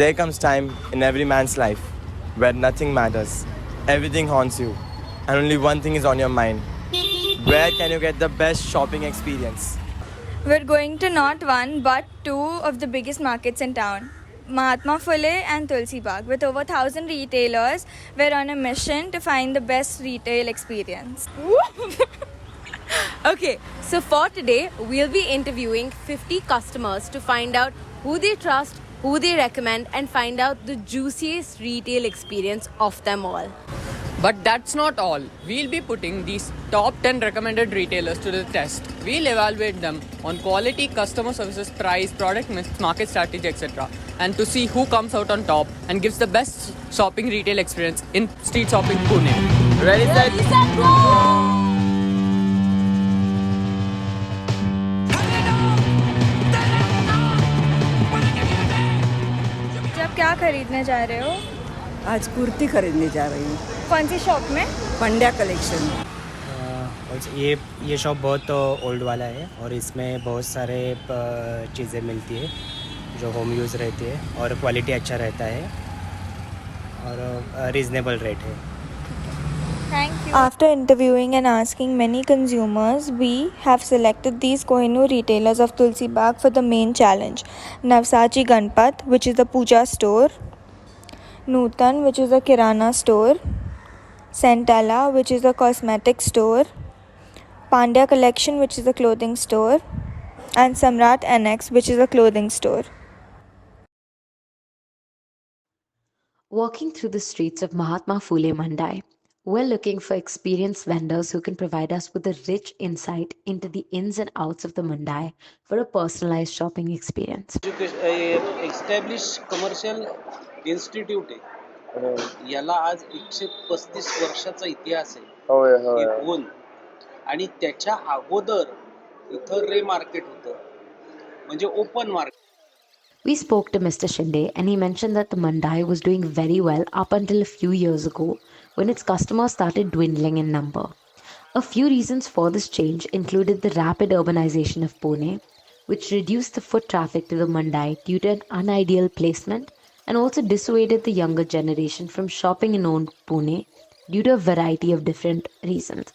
There comes time in every man's life where nothing matters, everything haunts you, and only one thing is on your mind. Where can you get the best shopping experience? We're going to not one but two of the biggest markets in town, Mahatma Phule and Tulsi Bagh. With over 1,000 retailers, we're on a mission to find the best retail experience. Okay, so for today, we'll be interviewing 50 customers to find out who they trust, who they recommend, and find out the juiciest retail experience of them all. But that's not all. We'll be putting these top 10 recommended retailers to the test. We'll evaluate them on quality, customer services, price, product mix, market strategy, etc. And to see who comes out on top and gives the best shopping retail experience in street shopping Pune. Ready, set, go! जब क्या खरीदने जा रहे हो? आज कुर्ती खरीदने जा रही हूँ कौन सी शॉप में? पंड्या कलेक्शन। और ये शॉप बहुत ओल्ड वाला है और इसमें बहुत सारे चीज़ें मिलती है जो होम यूज़ रहती है और क्वालिटी अच्छा रहता है और रीज़नेबल रेट है। Thank you. After interviewing and asking many consumers, we have selected these Kohinoor retailers of Tulsi Bagh for the main challenge. Navsachi Ganpat, which is the puja store. Nutan, which is a kirana store. Santala, which is a cosmetic store. Pandya Collection, which is a clothing store. And Samrat Annex, which is a clothing store. Walking through the streets of Mahatma Phule Mandai, we're looking for experienced vendors who can provide us with a rich insight into the ins and outs of the Mandai for a personalized shopping experience. Establish commercial institute आहे. याला आज 135 वर्षाचा इतिहास आहे. होऊन आणि त्याच्या अगोदर इथं रे मार्केट होतं, म्हणजे open market. We spoke to Mr. Shinde and he mentioned that the Mandai was doing very well up until a few years ago when its customers started dwindling in number. A few reasons for this change included the rapid urbanization of Pune, which reduced the foot traffic to the Mandai due to an unideal placement and also dissuaded the younger generation from shopping in old Pune due to a variety of different reasons.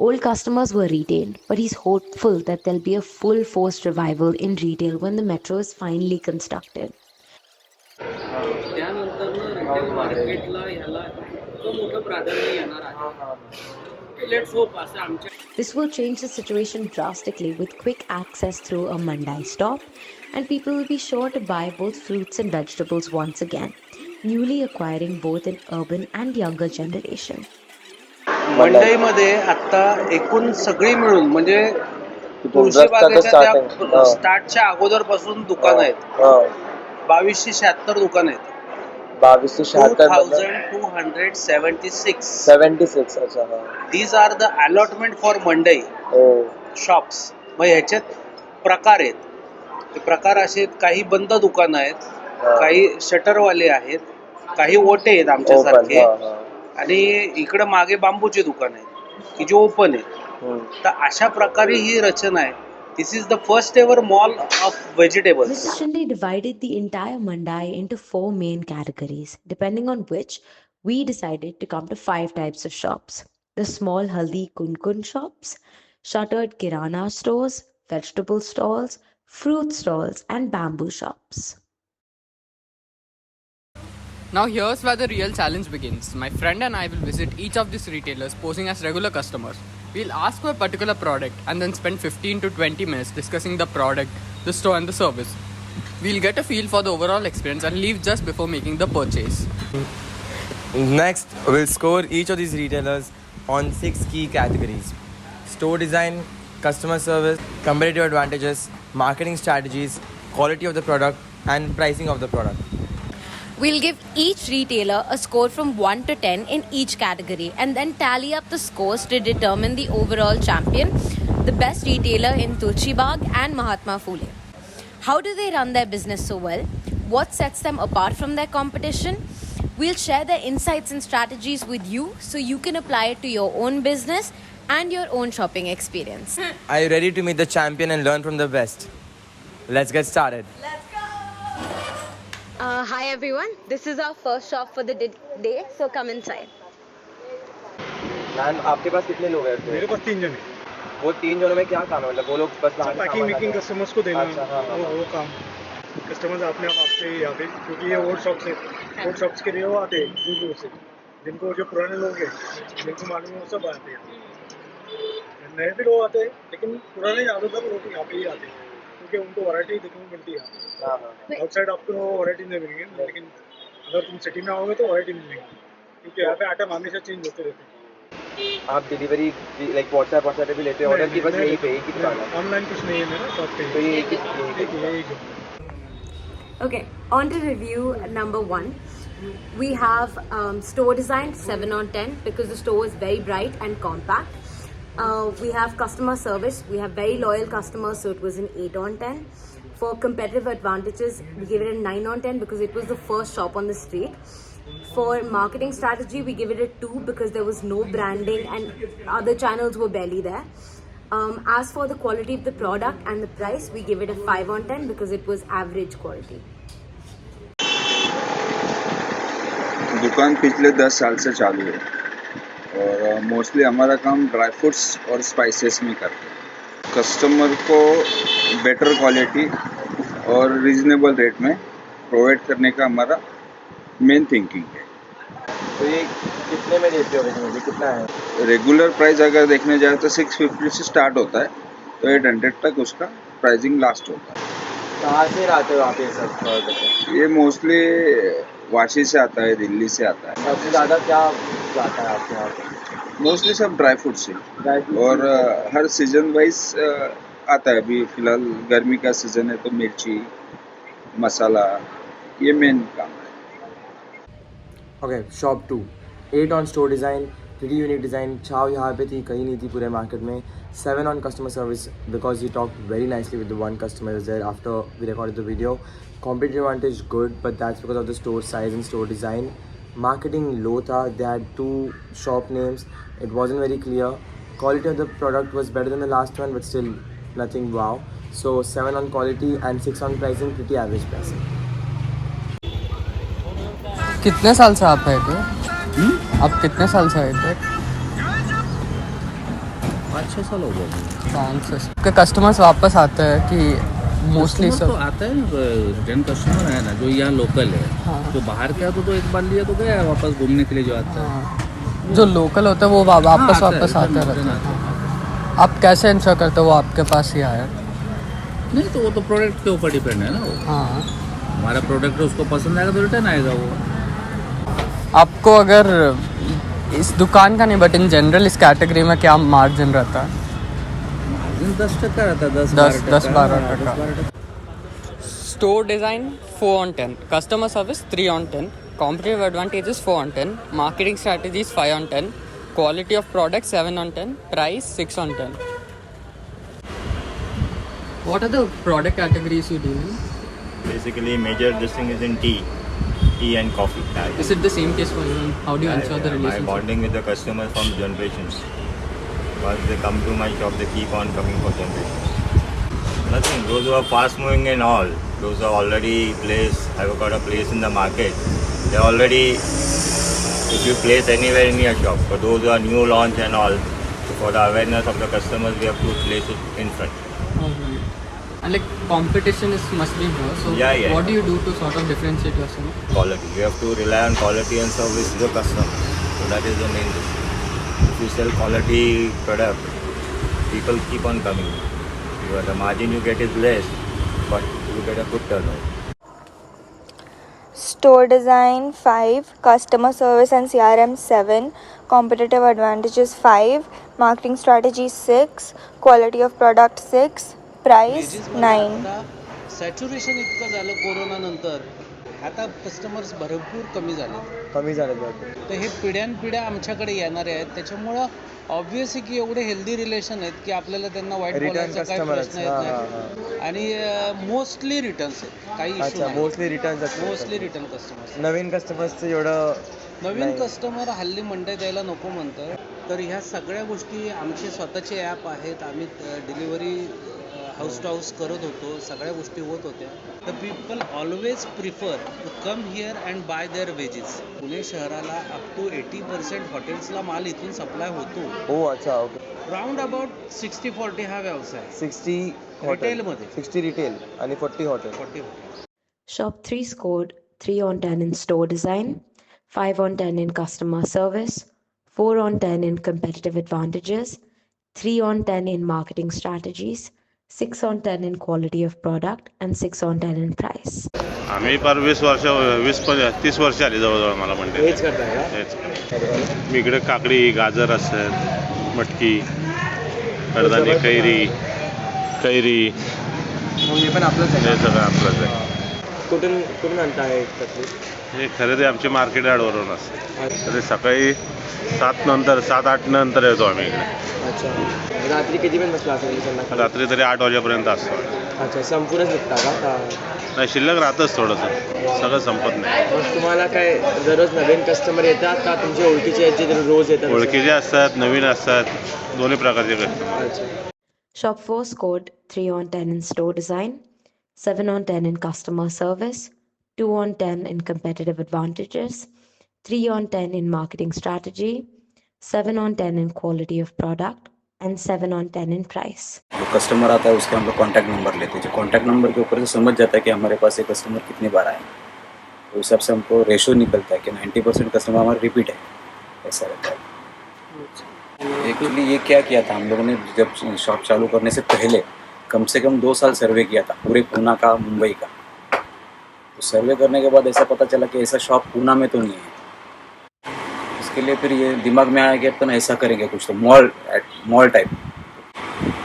Old customers were retained, but he's hopeful that there'll be a full-force revival in retail when the metro is finally constructed. त्यानंतर retail मार्केटला ह्याला इतकं मोठं प्राधान्य येणार आहे. Let's hope असं आमच्या. This will change the situation drastically with quick access through a Mandai stop, and people will be sure to buy both fruits and vegetables once again, newly acquiring both an urban and younger generation. मंडईमध्ये आता एकूण सगळी मिळून म्हणजे तुळशी बागेच्या त्या स्टार्टच्या अगोदर पासून दुकान आहेत. 2276 दुकान आहेत. 2276. These are the allotment for Mandai shops. मग ह्याच्यात प्रकार आहेत. ते प्रकार असे काही बंद दुकान आहेत, काही शटरवाले आहेत, काही ओटे आहेत आमच्यासारखे, आणि इकडे मागे बांबूचे दुकान आहेत की जे ओपन आहे. तर अशा प्रकारे ही रचना आहे. This is the first ever mall of vegetables. Mr. Shinde divided the entire Mandai into 4 main categories, depending on which we decided to come to 5 types of shops. The small Haldi Kunkun shops, shuttered Kirana stores, vegetable stalls, fruit stalls, and bamboo shops. Now here's where the real challenge begins. My friend and I will visit each of these retailers posing as regular customers. We'll ask for a particular product and then spend 15 to 20 minutes discussing the product, the store and the service. We'll get a feel for the overall experience and leave just before making the purchase. Next, we'll score each of these retailers on 6 key categories: store design, customer service, competitive advantages, marketing strategies, quality of the product, and pricing of the product. We'll give each retailer a score from 1 to 10 in each category and then tally up the scores to determine the overall champion, the best retailer in Tulsi Bagh and Mahatma Phule. How do they run their business so well? What sets them apart from their competition? We'll share their insights and strategies with you so you can apply it to your own business and your own shopping experience. Are you ready to meet the champion and learn from the best? Let's get started. Hi everyone, this is our first shop for the day, so come inside. Ma'am आपके पास कितने लोग हैं? मेरे पास 3 जन है। वो 3 जनों में क्या काम है? मतलब वो लोग बस बाहर पैकिंग मेकिंग कस्टमर्स को देना, अच्छा, हाँ, हाँ, वो काम कस्टमर्स अपने आप आपसे ही आते, क्योंकि ये ओल्ड शॉप्स है, ओल्ड शॉप्स के लिए वो आते हैं दूर दूर से, जिनको जो पुराने लोग हैं जिनको मालूम है वो सब आते हैं। नए भी लोग आते हैं, लेकिन पुराने ज़्यादातर लोग यहाँ पे ही आते हैं, क्योंकि उनको वैरायटी देखने को मिलती है। हाँ, हाँ। आउटसाइड आपको वैरायटी नहीं मिलेंगे, लेकिन अगर तुम सिटी में आओगे तो वैरायटी मिलेगी, क्योंकि यहाँ पे आइटम हमेशा चेंज होते रहते हैं। आप डिलीवरी लाइक व्हाट्सएप पे भी लेते हो ऑर्डर की? बस यही पे एक ही दुकान है? ऑनलाइन कुछ नहीं है मेरा शॉप पे, तो ये एक ही Okay, on to review number 1. We have store design 7 on 10 because the store is very bright and compact. We have customer service. We have very loyal customers, so it was an 8 on 10. For competitive advantages, we give it a 9 on 10 because it was the first shop on the street. For marketing strategy, we give it a 2 because there was no branding and other channels were barely there. As for the quality of the product and the price, we give it a 5 on 10 because it was average quality. दुकान पिछले 10 साल से चालू है और mostly हमारा काम dry fruits और स्पाइसेस में करते हैं। कस्टमर को बेटर क्वालिटी और रीजनेबल रेट में प्रोवाइड करने का हमारा मेन थिंकिंग है। तो ये कितने में देते हो? मुझे कितना है? रेगुलर प्राइस अगर देखने जाए तो 650 से स्टार्ट होता है, तो 800 तक उसका प्राइसिंग लास्ट होता है। कहाँ से लाते हो आप ये सब? ये मोस्टली वाशी से आता है, दिल्ली से आता है। सबसे ज़्यादा क्या जाता है आपके यहाँ पे? मोस्टली सब ड्राई फ्रूट से, और हर सीजन वाइज आता है। अभी फिलहाल गर्मी का सीजन है तो मिर्ची, मसाला, ये मेन काम है। Okay, shop 2 8 on store design, pretty unique design. छाव यहाँ पे थी, कहीं नहीं थी पूरे मार्केट में। 7 on customer service because he talked very nicely with the one customer was there after we recorded the video. Competitive advantage good, but that's because of the store size and store design. Marketing low tha, they had 2 shop names, it wasn't very clear. Quality of the product was better than the last one, but still nothing wow. So 7 on quality and 6 on pricing, pretty average pricing. कितने साल से आप आए थे? आप कितने साल से आए थे? 5-6 साल हो गए। 5 से कस्टमर्स वापस आते हैं कि मोस्टली सब? तो आता है, रिटर्न कस्टमर है ना जो यहाँ लोकल है। हाँ। जो बाहर के आता तो एक बार लिया तो गया, वापस घूमने के लिए जो आता है। जो लोकल होता है वो वापस आता है, वापस आते रिटर्न रहते आता हैं। आप कैसे इंश्योर करते हो वो आपके पास ही आया? नहीं तो वो तो प्रोडक्ट के ऊपर डिपेंड है ना। वो हाँ, हमारा प्रोडक्ट उसको पसंद आएगा तो रिटर्न आएगा वो। आपको अगर इस दुकान का नहीं बट इन जनरल इस कैटेगरी में क्या मार्जिन रहता है? मार्जिन 10% रहता है, 10-12 टका। Store design 4 on 10, customer service 3 on 10, competitive advantages 4 on 10, marketing strategies 5 on 10, quality of product 7 on 10, price 6 on 10. What are the product categories you deal in? Basically, major this thing is in tea and coffee. Is it the same case for you? How do you ensure the My relationship? bonding with the customers from generations. Once they come to my shop, they keep on coming for generations. Nothing. Those who are fast moving and all, those who are already have got a place in the market. They already, if you place anywhere in your shop, for those who are new launch and all, for the awareness of the customers, we have to place it in front. And like competition must be more. So Yeah. what do you do to sort of differentiate yourself? Quality. You have to rely on quality and service to the customer. So that is the main thing. If you sell quality product, people keep on coming. The margin you get is less, but you get a good turnover. Store design 5, customer service and CRM 7, competitive advantages 5, marketing strategy 6, quality of product 6, price 9. Saturation इतकं झालं corona नंतर, आता customers भरपूर कमी झाले. तर हे पिढ्यानपिढ्या आमच्याकडे येणारे आहेत, त्याच्यामुळं ऑब्व्हियसली की एवढे हेल्दी रिलेशन आहेत की आपल्याला त्यांना वाईट बोलायचा काही प्रश्न येत नाही. आणि मोस्टली रिटर्न्स आहेत, काही इश्यू नाही. Mostly return customers. नवीन कस्टमर्सचं एवढं नवीन कस्टमर हल्ली मंडई द्यायला नको म्हणतं. तर ह्या सगळ्या गोष्टी आमचे स्वतःचे ॲप आहेत, आम्ही डिलिव्हरी हाऊस टू हाऊस करत होतो, सगळ्या गोष्टी होत होत्या. The people always prefer to come here and by their wages. Pune शहराला अप टू 80% हॉटेल्सला माल इथून सप्लाय होतो. हो अच्छा ओके. राऊंड अबाउट 60-40 हा व्यवसाय 60 रिटेलमध्ये. 60 रिटेल आणि 40 hotel. 40 Shop 3 scored 3 on 10 in store design, 5 on 10 in customer service, 4 on 10 in competitive advantages, 3 on 10 in marketing strategies, 6 on 10 in quality of product, and 6 on 10 in price. आम्ही पार 30 वर्ष आली जवळजवळ मला म्हणते. हेच करताय का? हेच मी इकडे काकडी, गाजर असतात, मटकी, कडधान्य, कैरी हे पण आपलंच हे आहे. सगळं आपलंच आहे. कुठून आणताय तकलीफ? हे खरेदी आमची मार्केट यार्डवरून असते. तरी सकाळी 7-8 नंतर येतो आम्ही इकडे. अच्छा. रात्री किती पण बसला असेल संध्याकाळी? रात्री तरी 8 वाजेपर्यंत असतो. अच्छा संपूर्णच निघता का? नाही शिल्लक राहतच थोडंसं, सगळं संपत नाही. मग तुम्हाला काय दररोज नवीन कस्टमर येतात का तुमचे ओळखीचे आहेत जे रोज येतात? ओळखीचे असतात, नवीन असतात, दोन्ही प्रकारचे कस्टमर. अच्छा. Shop 4 scored 3 on 10 in store design, 7 on 10 in customer service, 2 on 10 in competitive advantages, 3 on 10 in marketing strategy, 7 on 10 in quality of product, and 7 on 10 in price. जो कस्टमर आता है उसके हम लोग कॉन्टैक्ट नंबर लेते हैं. जो कॉन्टैक्ट नंबर के ऊपर से समझ जाता है कि हमारे पास ये कस्टमर कितनी बार आए, तो उस हिसाब से हमको रेशो निकलता है कि 90% कस्टमर हमारा रिपीट है. ऐसा रहता है. एक्चुअली ये क्या किया था हम लोगों ने, जब शॉप चालू करने से पहले कम से कम 2 साल सर्वे किया था पूरे पूना का, मुंबई का. तो सर्वे करने के बाद ऐसा पता चला कि ऐसा शॉप पूना में तो नहीं है. इसके लिए फिर ये दिमाग में आया कि अपन ऐसा करेंगे कुछ तो मॉल टाइप.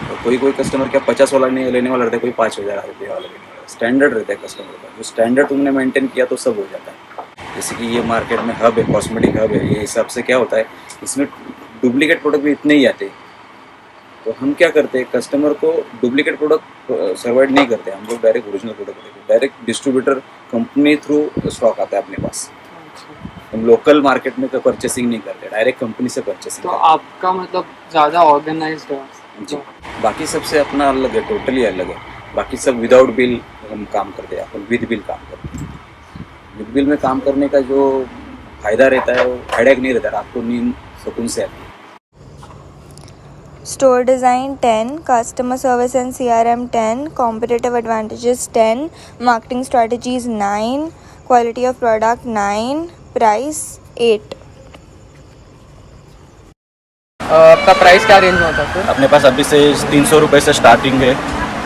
तो कोई कस्टमर क्या 50 वाला नहीं लेने वाला रहता है, कोई 5,000 रुपये वाला लेने वाला. स्टैंडर्ड रहता है कस्टमर का. जो स्टैंडर्ड तुमने मेंटेन किया तो सब हो जाता है. जैसे कि ये मार्केट में हब है, कॉस्मेटिक हब है, ये हिसाब से क्या होता है इसमें डुप्लीकेट प्रोडक्ट भी इतने ही आते हैं. तो हम क्या करते हैं, कस्टमर को डुप्लीकेट प्रोडक्ट सर्वाइड नहीं करते. हम लोग डायरेक्ट ओरिजिनल प्रोडक्ट देते हैं. Direct distributor company through stock आता है अपने पास. हम लोकल मार्केट में परचेसिंग नहीं करते, डायरेक्ट कंपनी से परचेसिंग. तो आपका मतलब ज़्यादा ऑर्गेनाइज्ड है. जी. बाकी सबसे अपना अलग है, टोटली अलग है. बाकी सब विदाउट बिल हम काम करते हैं, अपन विद बिल काम करते हैं. विद बिल में काम करने का जो फायदा रहता है वो हेडेक नहीं रहता, आपको नींद सुकून से आती है. Store design 10, customer service and CRM 10, competitive advantages 10, marketing strategies 9, quality of product 9, price 8. आपका प्राइस क्या रेंज में होता है? अपने पास अभी से 300 रुपये से स्टार्टिंग है,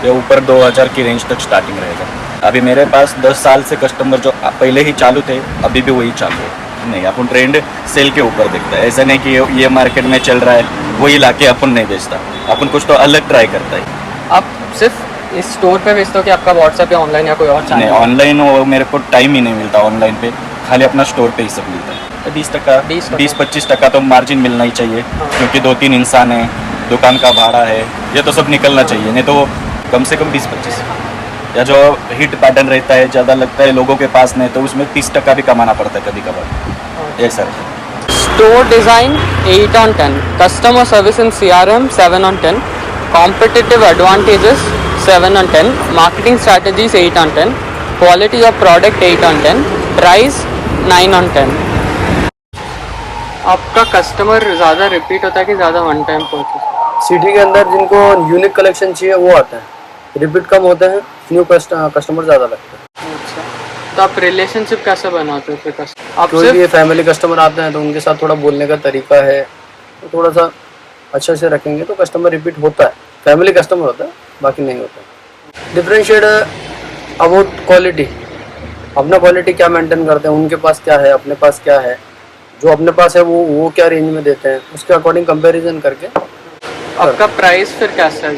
ये ऊपर 2,000 की रेंज तक स्टार्टिंग रहेगा. अभी मेरे पास 10 साल से कस्टमर जो पहले ही चालू थे अभी भी वही चालू है. नहीं, अपन ट्रेंड सेल के ऊपर देखता है. ऐसा नहीं कि ये मार्केट में चल रहा है वही लाके अपन नहीं बेचता. अपन कुछ तो अलग ट्राई करता है. आप सिर्फ इस स्टोर पे बेचते हो कि आपका व्हाट्सएप या ऑनलाइन या कोई और चैनल? नहीं, ऑनलाइन मेरे को टाइम ही नहीं मिलता. ऑनलाइन पे खाली अपना स्टोर पे ही सब मिलता है. 20-25 टका तो मार्जिन मिलना ही चाहिए. क्योंकि 2-3 इंसान हैं, दुकान का भाड़ा है, ये तो सब निकलना चाहिए. नहीं तो कम से कम 20-25. या जो हिट पैटर्न रहता है ज़्यादा लगता है लोगों के पास नहीं, तो उसमें 30 टका भी कमाना पड़ता है कभी कभार. ये sir. Store design 8 on 10, customer service and CRM 7 on 10, competitive advantages 7 on 10, marketing strategies 8 on 10, quality of product 8 on 10, price 9 on 10. आपका कस्टमर ज़्यादा रिपीट होता है कि ज़्यादा वन टाइम परचेस? सिटी के अंदर जिनको यूनिक कलेक्शन चाहिए वो आता है, रिपीट कम होते हैं, न्यू कस्टमर ज़्यादा लगते हैं. अच्छा, तो आप रिलेशनशिप कैसे बनाते हो फिर? आप कोई भी फैमिली कस्टमर आते हैं तो उनके साथ थोड़ा बोलने का तरीका है, तो थोड़ा सा अच्छे से रखेंगे तो कस्टमर रिपीट होता है. फैमिली कस्टमर होता है, बाकी नहीं होता. Differentiate about quality. अपना क्वालिटी क्या मेंटेन करते हैं, उनके पास क्या है, अपने पास क्या है. जो अपने पास है वो क्या रेंज में देते हैं, उसके अकॉर्डिंग कंपैरिजन करके. आपका प्राइस फिर कैसा है?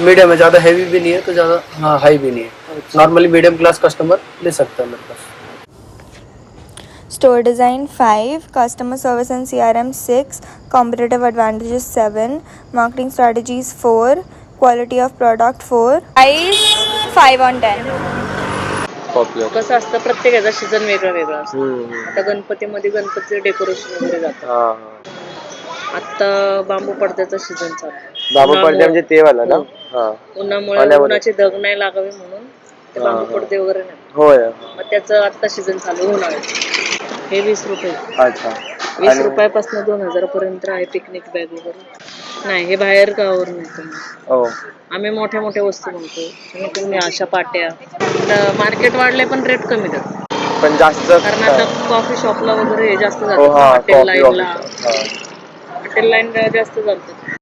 मीडियम है, ज़्यादा हैवी भी नहीं है तो ज़्यादा हाई भी नहीं है. नॉर्मली मीडियम क्लास कस्टमर ले सकता है मेरे पास. Store design 5, customer service and CRM 6, competitive advantages 7, marketing strategies 4, quality of product 4, price 5 on 10. कसं असतं प्रत्येकाचा सीझन वेगळा वेगळा असतो. आता गणपतीमध्ये गणपतीचं डेकोरेशन वगैरे जातं. आता बांबू पडद्याचा सीझन चालू आहे. बाबू पडदे म्हणजे ते वाला ना? हा. उन्हामुळे आल्यावर- उन्हाची धग नाही लागावी म्हणून ते बांबू पडदे वगैरे नाही. होय. मग त्याचं आता सीझन चालू होणार आहे. हे 20 रुपये. अच्छा. 20 रुपयापासून 2000 पर्यंत आहे पिकनिक बॅग वगैरे. नाही हे बाहेर गावावरून येतो. हो. आम्ही मोठ्या मोठ्या वस्तू बनवतो आणि तुम्ही अशा पाट्या मार्केट वाढले पण रेट कमी देतात. पण जास्त कारण आता कॉफी शॉपला वगैरे जास्त हो, जातात. हा, हॉटेल coffee लाईनला office. हॉटेल लाईनला जास्त चालतात.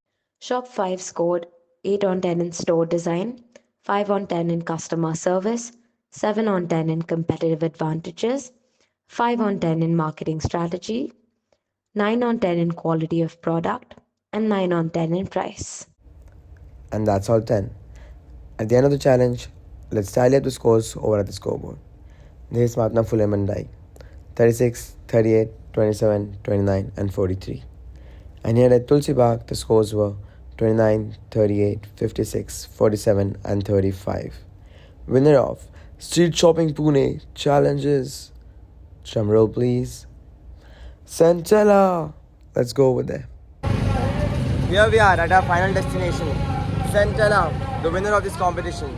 Shop 5 scored 8 on 10 in store design, 5 on 10 in customer service, 7 on 10 in competitive advantages, 5 on 10 in marketing strategy, 9 on 10 in quality of product, and 9 on 10 in price. And that's all 10. At the end of the challenge, let's tally up the scores over at the scoreboard. This is Mahatma Phule Mandai, 36, 38, 27, 29, and 43. And here at Tulsi Bagh, the scores were 29, 38, 56, 47, and 35. Winner of Street Shopping Pune Challenges. Drumroll please. Centella! Let's go over there. Here we are at our final destination. Centella, the winner of this competition.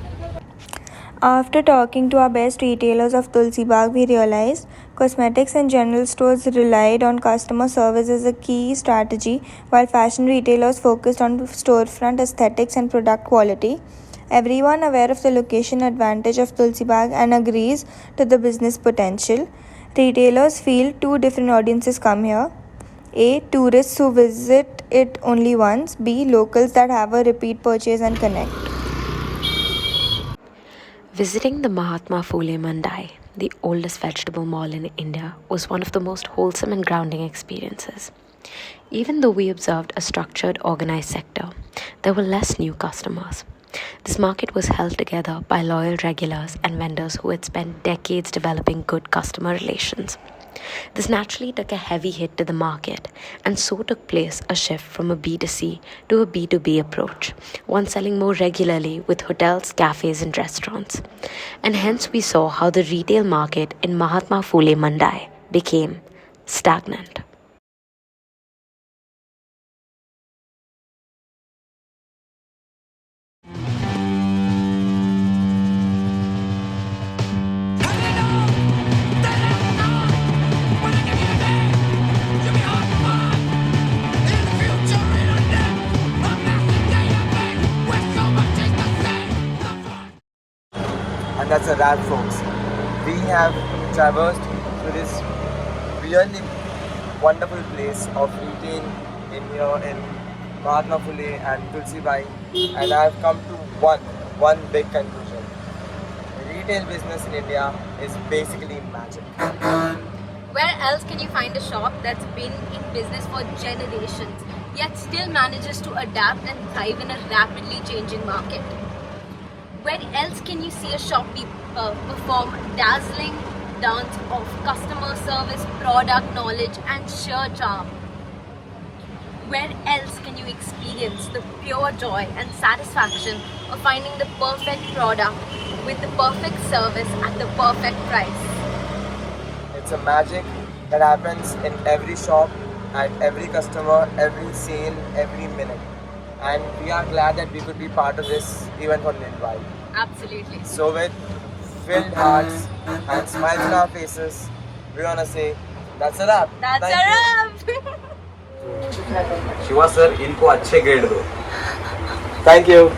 After talking to our best retailers of Tulsi Bagh, we realized cosmetics and general stores relied on customer service as a key strategy, while fashion retailers focused on storefront aesthetics and product quality. Everyone aware of the location advantage of Tulsi Bagh and agrees to the business potential. Retailers feel two different audiences come here. A. Tourists who visit it only once. B. Locals that have a repeat purchase and connect. Visiting the Mahatma Phule Mandai, the oldest vegetable mall in India, was one of the most wholesome and grounding experiences. Even though we observed a structured, organized sector, there were less new customers. This market was held together by loyal regulars and vendors who had spent decades developing good customer relations. This naturally took a heavy hit to the market, and so took place a shift from a B2C to a B2B approach, one selling more regularly with hotels, cafes, and restaurants. And hence we saw how the retail market in Mahatma Phule Mandai became stagnant. And that's a wrap, folks. We have traversed through this really wonderful place of retail in here in Mahatma Phule and Tulsi Bai, and I have come to one big conclusion. Retail business in India is basically magic. Where else can you find a shop that's been in business for generations, yet still manages to adapt and thrive in a rapidly changing market? Where else can you see a shop perform dazzling dance of customer service, product knowledge, and sheer charm? Where else can you experience the pure joy and satisfaction of finding the perfect product with the perfect service at the perfect price? It's a magic that happens in every shop, at every customer, every sale, every minute. And we are glad that we could be part of this even for a little while. Absolutely. So with filled hearts and smiles on our faces, we want to say, that's a wrap. That's Thank a you. wrap! Shiva sir इनको अच्छे grade दो. Thank you.